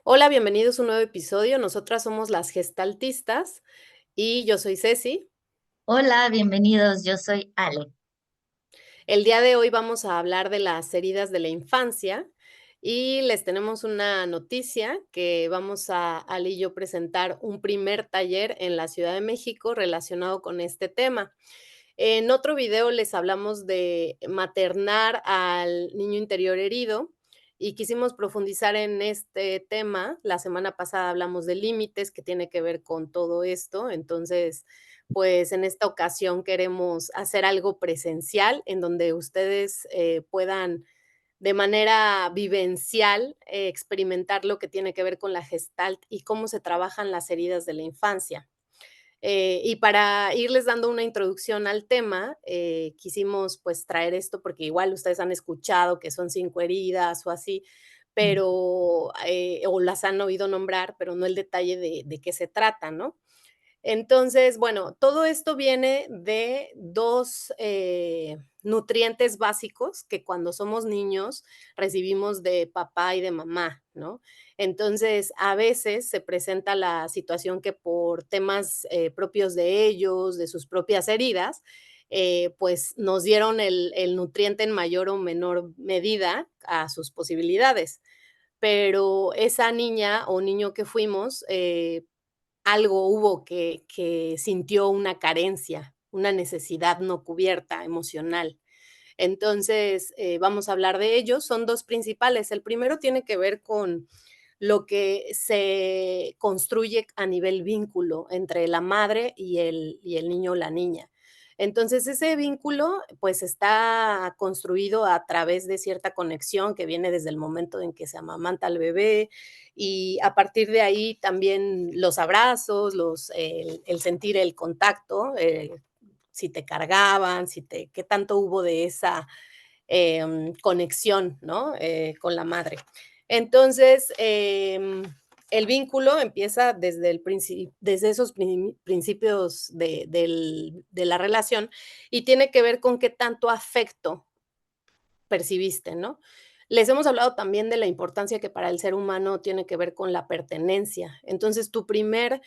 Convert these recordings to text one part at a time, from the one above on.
Hola, bienvenidos a un nuevo episodio. Nosotras somos las gestaltistas y yo soy Ceci. Hola, bienvenidos, yo soy Ale. El día de hoy vamos a hablar de las heridas de la infancia y les tenemos una noticia que vamos a Ale y yo presentar un primer taller en la Ciudad de México relacionado con este tema. En otro video les hablamos de maternar al niño interior herido y quisimos profundizar en este tema. La semana pasada hablamos de límites, que tiene que ver con todo esto. Entonces, pues en esta ocasión queremos hacer algo presencial en donde ustedes puedan de manera vivencial experimentar lo que tiene que ver con la gestalt y cómo se trabajan las heridas de la infancia. Y para irles dando una introducción al tema, quisimos, pues, traer esto, porque igual ustedes han escuchado que son 5 heridas o así, Mm. pero, o las han oído nombrar, pero no el detalle de qué se trata, ¿no? Entonces, bueno, todo esto viene de 2 nutrientes básicos que cuando somos niños recibimos de papá y de mamá, ¿no? Entonces, a veces se presenta la situación que por temas, propios de ellos, de sus propias heridas, pues, nos dieron el nutriente en mayor o menor medida a sus posibilidades. Pero esa niña o niño que fuimos, algo hubo que sintió una carencia, una necesidad no cubierta emocional. Entonces, vamos a hablar de ellos. Son 2 principales. El primero tiene que ver con lo que se construye a nivel vínculo entre la madre y el niño o la niña. Entonces, ese vínculo, pues, está construido a través de cierta conexión que viene desde el momento en que se amamanta al bebé, y a partir de ahí también los abrazos, el sentir el contacto, si te cargaban, si te qué tanto hubo de esa conexión, ¿no? Con la madre. Entonces, el vínculo empieza desde desde esos principios de la relación y tiene que ver con qué tanto afecto percibiste, ¿no? Les hemos hablado también de la importancia que para el ser humano tiene que ver con la pertenencia. Entonces, tu primer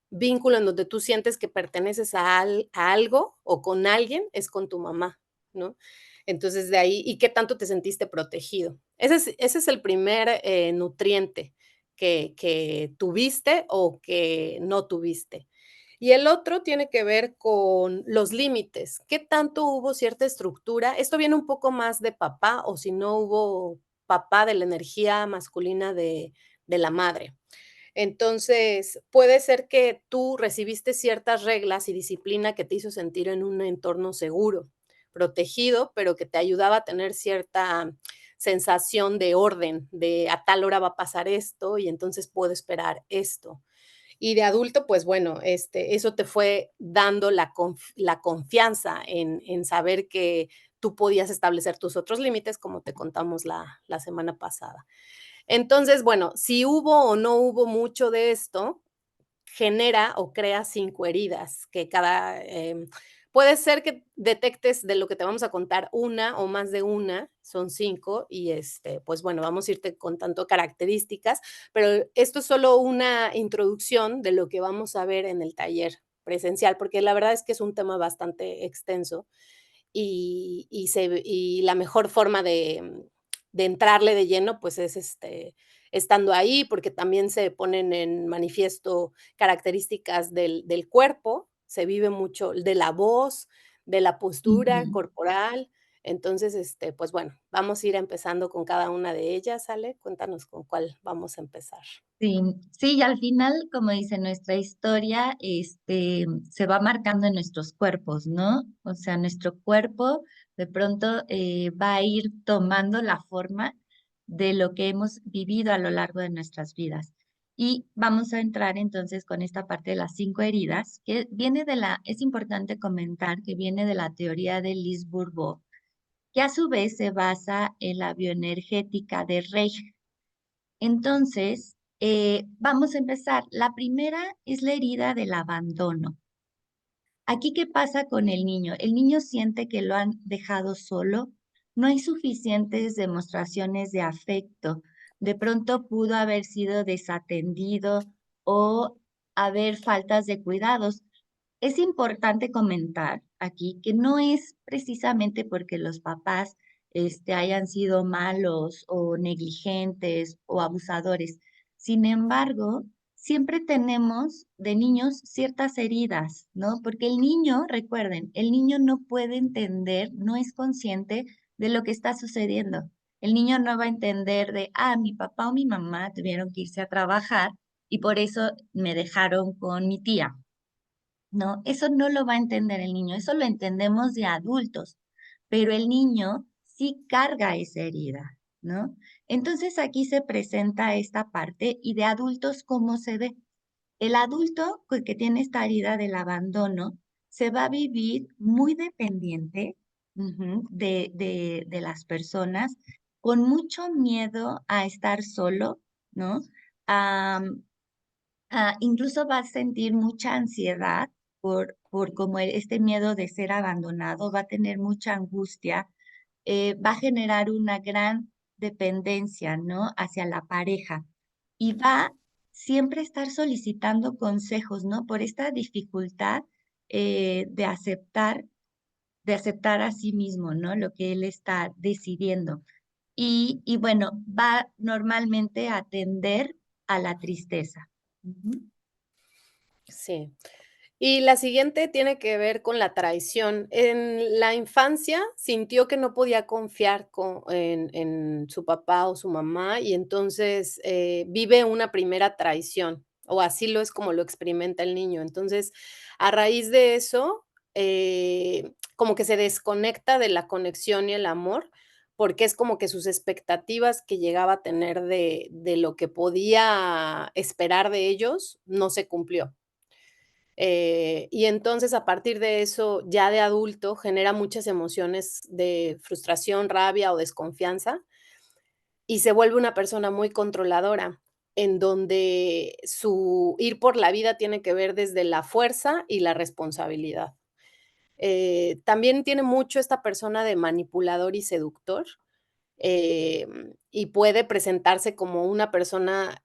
vínculo en donde tú sientes que perteneces a algo o con alguien es con tu mamá, ¿no? Entonces, de ahí ¿y qué tanto te sentiste protegido? Ese es el primer, nutriente que tuviste o que no tuviste. Y el otro tiene que ver con los límites. ¿Qué tanto hubo cierta estructura? Esto viene un poco más de papá, o si no hubo papá de la energía masculina de la madre. Entonces, puede ser que tú recibiste ciertas reglas y disciplina que te hizo sentir en un entorno seguro, protegido, pero que te ayudaba a tener cierta sensación de orden, de a tal hora va a pasar esto y entonces puedo esperar esto. Y de adulto, pues bueno, eso te fue dando la confianza en saber que tú podías establecer tus otros límites, como te contamos la semana pasada. Entonces, bueno, si hubo o no hubo mucho de esto, genera o crea 5 heridas, que puede ser que detectes de lo que te vamos a contar una o más de una, son 5 y, pues bueno, vamos a irte contando características, pero esto es solo una introducción de lo que vamos a ver en el taller presencial, porque la verdad es que es un tema bastante extenso y la mejor forma de entrarle de lleno, pues, es, estando ahí, porque también se ponen en manifiesto características del cuerpo, se vive mucho de la voz, de la postura Ujú. corporal. Entonces, pues, bueno, vamos a ir empezando con cada una de ellas, Ale, cuéntanos con cuál vamos a empezar. Sí, sí, y al final, como dice nuestra historia, se va marcando en nuestros cuerpos, ¿no? O sea, nuestro cuerpo de pronto va a ir tomando la forma de lo que hemos vivido a lo largo de nuestras vidas. Y vamos a entrar entonces con esta parte de las 5 heridas, que viene es importante comentar que viene de la teoría de Liz Bourbeau, que a su vez se basa en la bioenergética de Reich. Entonces, vamos a empezar. La primera es la herida del abandono. Aquí, ¿qué pasa con el niño? El niño siente que lo han dejado solo, no hay suficientes demostraciones de afecto, De pronto pudo haber sido desatendido o haber faltas de cuidados. Es importante comentar aquí que no es precisamente porque los papás hayan sido malos o negligentes o abusadores. Sin embargo, siempre tenemos de niños ciertas heridas, ¿no? Porque el niño, recuerden, el niño no puede entender, no es consciente de lo que está sucediendo. El niño no va a entender de, mi papá o mi mamá tuvieron que irse a trabajar y por eso me dejaron con mi tía. No, eso no lo va a entender el niño, eso lo entendemos de adultos, pero el niño sí carga esa herida, ¿no? Entonces aquí se presenta esta parte y de adultos, ¿cómo se ve? El adulto que tiene esta herida del abandono se va a vivir muy dependiente de las personas, con mucho miedo a estar solo, ¿no? Incluso va a sentir mucha ansiedad por como este miedo de ser abandonado, va a tener mucha angustia, va a generar una gran dependencia, ¿no? Hacia la pareja y va siempre a estar solicitando consejos, ¿no? Por esta dificultad de aceptar a sí mismo, ¿no? Lo que él está decidiendo. Y bueno, va normalmente a tender a la tristeza. Ujú. Sí. Y la siguiente tiene que ver con la traición. En la infancia sintió que no podía confiar en su papá o su mamá y entonces vive una primera traición, o así lo es como lo experimenta el niño. Entonces, a raíz de eso, como que se desconecta de la conexión y el amor, porque es como que sus expectativas que llegaba a tener de lo que podía esperar de ellos no se cumplió. Y entonces, a partir de eso, ya de adulto, genera muchas emociones de frustración, rabia o desconfianza, y se vuelve una persona muy controladora, en donde su ir por la vida tiene que ver desde la fuerza y la responsabilidad. También tiene mucho esta persona de manipulador y seductor, y puede presentarse como una persona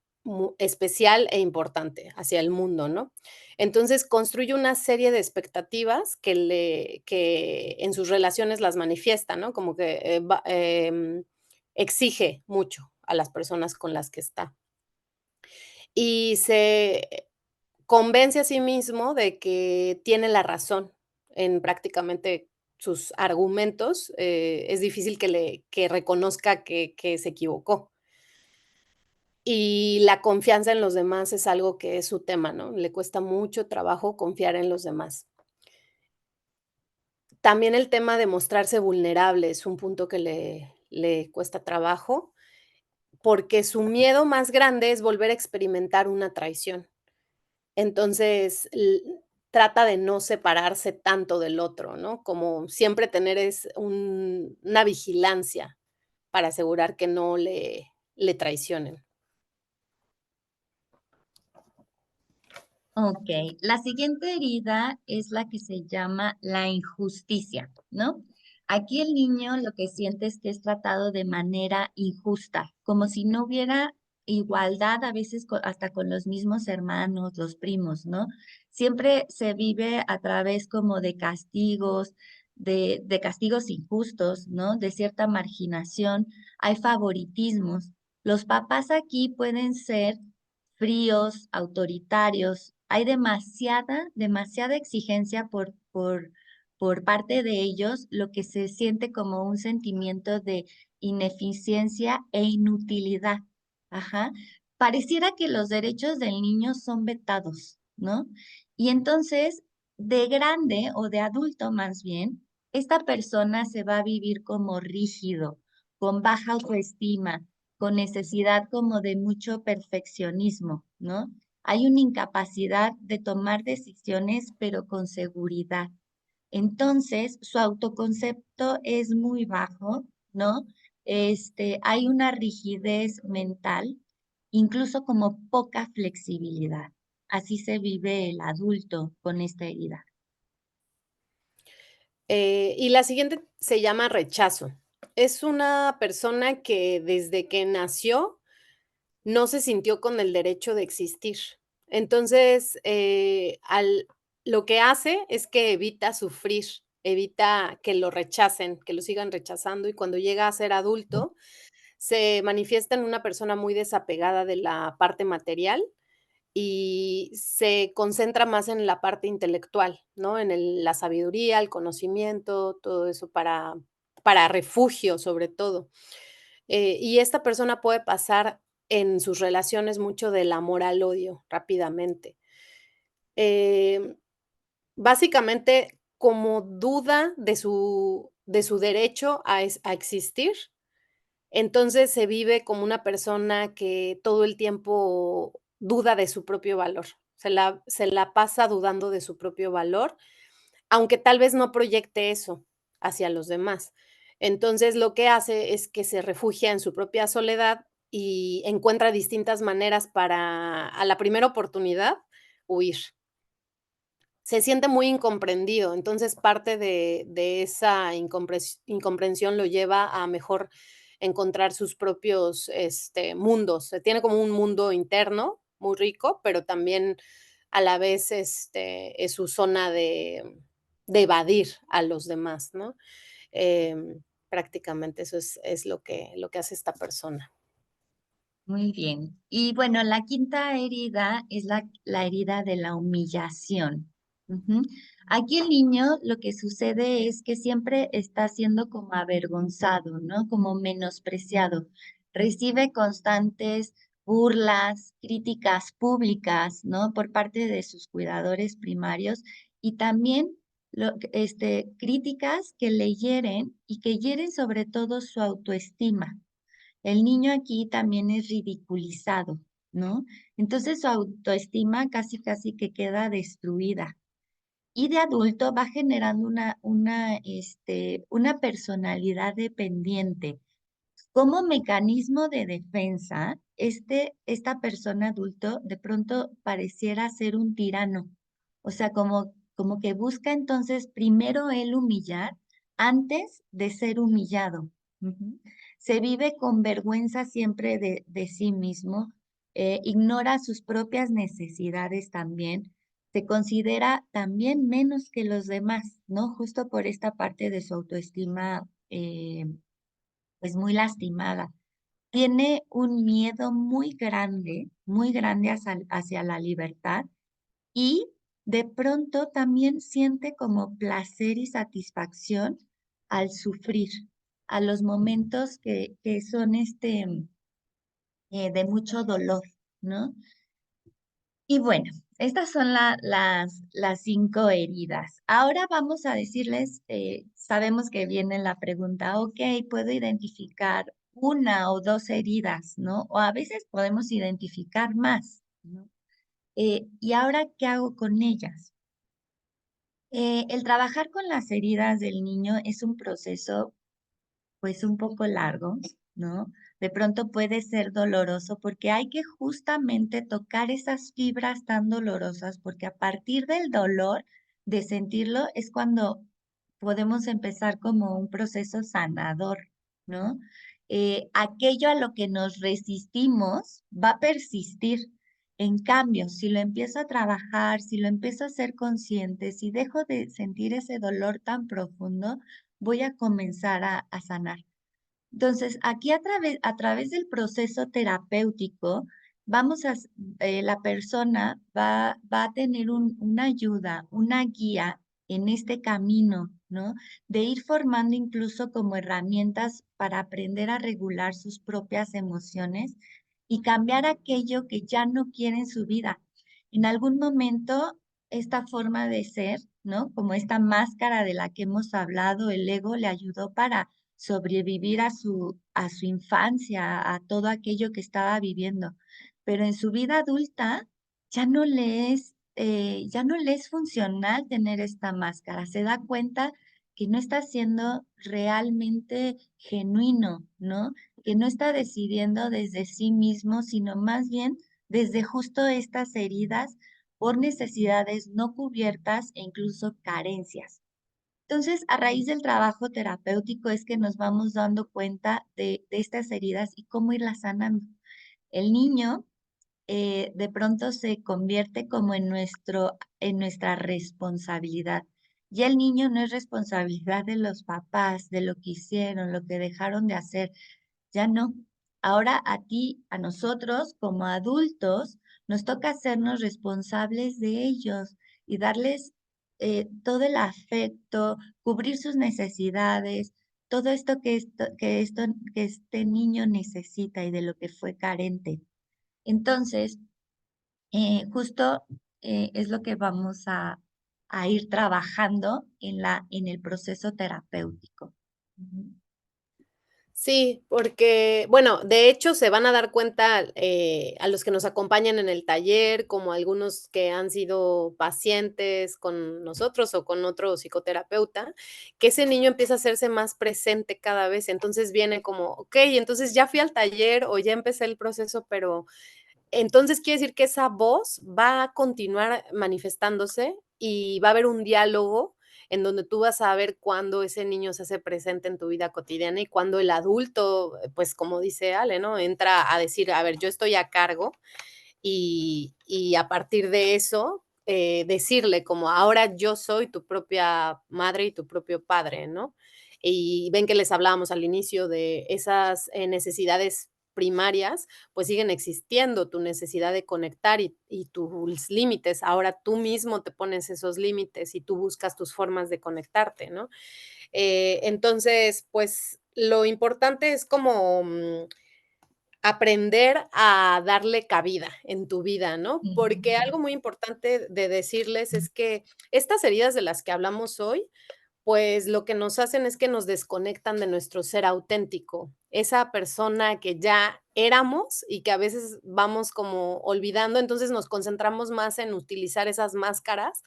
especial e importante hacia el mundo, ¿no? Entonces construye una serie de expectativas que en sus relaciones las manifiesta, ¿no? Como que exige mucho a las personas con las que está. Y se convence a sí mismo de que tiene la razón en prácticamente sus argumentos, es difícil que reconozca que se equivocó. Y la confianza en los demás es algo que es su tema, ¿no? Le cuesta mucho trabajo confiar en los demás. También el tema de mostrarse vulnerable es un punto que le cuesta trabajo, porque su miedo más grande es volver a experimentar una traición. Entonces, trata de no separarse tanto del otro, ¿no? Como siempre tener es una vigilancia para asegurar que no le traicionen. Ok, la siguiente herida es la que se llama la injusticia, ¿no? Aquí el niño lo que siente es que es tratado de manera injusta, como si no hubiera igualdad a veces hasta con los mismos hermanos, los primos, ¿no? Siempre se vive a través como de castigos, de castigos injustos, ¿no? De cierta marginación, hay favoritismos. Los papás aquí pueden ser fríos, autoritarios. Hay demasiada exigencia por parte de ellos, lo que se siente como un sentimiento de ineficiencia e inutilidad. Ajá. Pareciera que los derechos del niño son vetados, ¿no? Y entonces, de grande o de adulto más bien, esta persona se va a vivir como rígido, con baja autoestima, con necesidad como de mucho perfeccionismo, ¿no? Hay una incapacidad de tomar decisiones, pero con seguridad. Entonces, su autoconcepto es muy bajo, ¿no? Hay una rigidez mental, incluso como poca flexibilidad. Así se vive el adulto con esta herida. Y la siguiente se llama rechazo. Es una persona que desde que nació no se sintió con el derecho de existir. Entonces, lo que hace es que evita sufrir, evita que lo rechacen, que lo sigan rechazando, y cuando llega a ser adulto, se manifiesta en una persona muy desapegada de la parte material y se concentra más en la parte intelectual, ¿no? En la sabiduría, el conocimiento, todo eso para refugio, sobre todo. Y esta persona puede pasar en sus relaciones mucho del amor al odio rápidamente. Em, Básicamente, como duda de su derecho a existir, entonces se vive como una persona que todo el tiempo duda de su propio valor. Se la pasa dudando de su propio valor, aunque tal vez no proyecte eso hacia los demás. Entonces, lo que hace es que se refugia en su propia soledad y encuentra distintas maneras para, a la primera oportunidad, huir. Se siente muy incomprendido, entonces parte de esa incomprensión lo lleva a mejor encontrar sus propios, mundos. Tiene como un mundo interno muy rico, pero también a la vez, es su zona de evadir a los demás, ¿no? Prácticamente eso es lo que hace esta persona. Muy bien. Y bueno, la quinta herida es la herida de la humillación. Ujú. Aquí el niño lo que sucede es que siempre está siendo como avergonzado, ¿no? Como menospreciado. Recibe constantes burlas, críticas públicas, ¿no? Por parte de sus cuidadores primarios y también críticas que le hieren y que hieren sobre todo su autoestima. El niño aquí también es ridiculizado, ¿no? Entonces su autoestima casi casi que queda destruida. Y de adulto va generando una personalidad dependiente. Como mecanismo de defensa, esta persona adulto de pronto pareciera ser un tirano. O sea, como que busca entonces primero él humillar antes de ser humillado. Ujú. Se vive con vergüenza siempre de sí mismo, ignora sus propias necesidades también, se considera también menos que los demás, ¿no? Justo por esta parte de su autoestima, pues muy lastimada. Tiene un miedo muy grande hacia la libertad y de pronto también siente como placer y satisfacción al sufrir, a los momentos que son de mucho dolor, ¿no? Y bueno, estas son las 5 heridas. Ahora vamos a decirles, sabemos que viene la pregunta, ok, puedo identificar 1 o 2 heridas, ¿no? O a veces podemos identificar más, ¿no? ¿Y ahora qué hago con ellas? El trabajar con las heridas del niño es un proceso pues un poco largo, ¿no? De pronto puede ser doloroso porque hay que justamente tocar esas fibras tan dolorosas porque a partir del dolor, de sentirlo, es cuando podemos empezar como un proceso sanador, ¿no? Aquello a lo que nos resistimos va a persistir. En cambio, si lo empiezo a trabajar, si lo empiezo a ser consciente, si dejo de sentir ese dolor tan profundo, voy a comenzar a sanar. Entonces, aquí a través del proceso terapéutico, la persona va a tener una ayuda, una guía en este camino, ¿no? De ir formando incluso como herramientas para aprender a regular sus propias emociones y cambiar aquello que ya no quiere en su vida. En algún momento, esta forma de ser, ¿no? Como esta máscara de la que hemos hablado, el ego le ayudó para sobrevivir a su infancia, a todo aquello que estaba viviendo. Pero en su vida adulta ya no le es funcional tener esta máscara. Se da cuenta que no está siendo realmente genuino, ¿no? Que no está decidiendo desde sí mismo, sino más bien desde justo estas heridas por necesidades no cubiertas e incluso carencias. Entonces, a raíz del trabajo terapéutico es que nos vamos dando cuenta de estas heridas y cómo irlas sanando. El niño de pronto se convierte como en nuestra responsabilidad. Ya el niño no es responsabilidad de los papás, de lo que hicieron, lo que dejaron de hacer, ya no. Ahora a ti, a nosotros como adultos, nos toca hacernos responsables de ellos y darles todo el afecto, cubrir sus necesidades, todo esto que este niño necesita y de lo que fue carente. Entonces, justo es lo que vamos a ir trabajando en el proceso terapéutico. Ujú. Sí, porque, bueno, de hecho, se van a dar cuenta, a los que nos acompañan en el taller, como algunos que han sido pacientes con nosotros o con otro psicoterapeuta, que ese niño empieza a hacerse más presente cada vez. Entonces viene como, okey, entonces ya fui al taller o ya empecé el proceso, pero entonces, quiere decir que esa voz va a continuar manifestándose y va a haber un diálogo en donde tú vas a ver cuándo ese niño se hace presente en tu vida cotidiana y cuando el adulto, pues, como dice Ale, ¿no? Entra a decir: "A ver, yo estoy a cargo", y a partir de eso, decirle como: "Ahora yo soy tu propia madre y tu propio padre", ¿no? Y ven que les hablábamos al inicio de esas, necesidades primarias, pues siguen existiendo, tu necesidad de conectar y tus límites. Ahora tú mismo te pones esos límites y tú buscas tus formas de conectarte, ¿no? Entonces, pues, lo importante es como, aprender a darle cabida en tu vida, ¿no? Porque Ujú. algo muy importante de decirles es que estas heridas de las que hablamos hoy, pues, lo que nos hacen es que nos desconectan de nuestro ser auténtico, esa persona que ya éramos y que a veces vamos como olvidando, entonces nos concentramos más en utilizar esas máscaras,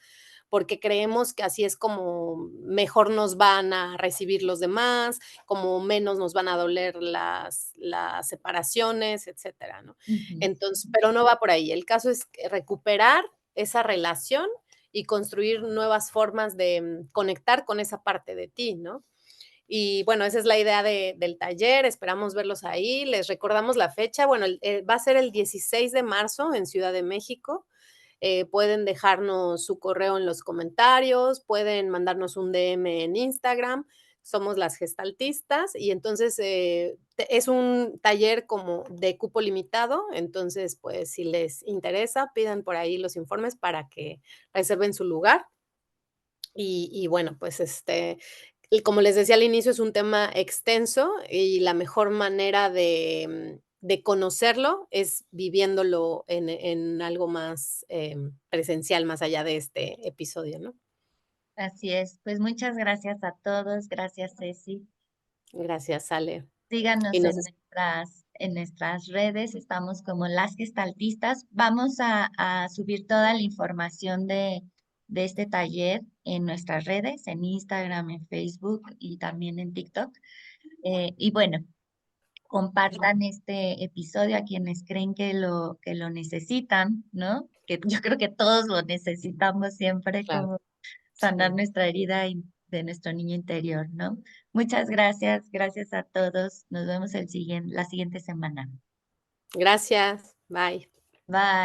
porque creemos que así es como mejor nos van a recibir los demás, como menos nos van a doler las separaciones, etcétera, ¿no? Ujú. Entonces, pero no va por ahí. El caso es que recuperar esa relación y construir nuevas formas de, conectar con esa parte de ti, ¿no? Y bueno, esa es la idea del taller, esperamos verlos ahí. Les recordamos la fecha, bueno, va a ser el 16 de marzo en Ciudad de México. Pueden dejarnos su correo en los comentarios, pueden mandarnos un DM en Instagram, somos las gestaltistas y entonces es un taller como de cupo limitado, entonces pues si les interesa, pidan por ahí los informes para que reserven su lugar. Y bueno, pues, y como les decía al inicio, es un tema extenso y la mejor manera de conocerlo es viviéndolo en algo más, presencial, más allá de este episodio, ¿no? Así es. Pues muchas gracias a todos. Gracias, Ceci. Gracias, Ale. Y Síganos nos es en nuestras redes, estamos como Las Gestaltistas. Vamos a subir toda la información de este taller en nuestras redes, en Instagram, en Facebook y también en TikTok. Y bueno, compartan este episodio a quienes creen que lo necesitan, ¿no? Que yo creo que todos lo necesitamos siempre, claro, como sanar sí. nuestra herida de nuestro niño interior, ¿no? Muchas gracias, gracias a todos. Nos vemos la siguiente semana. Gracias, bye. Bye.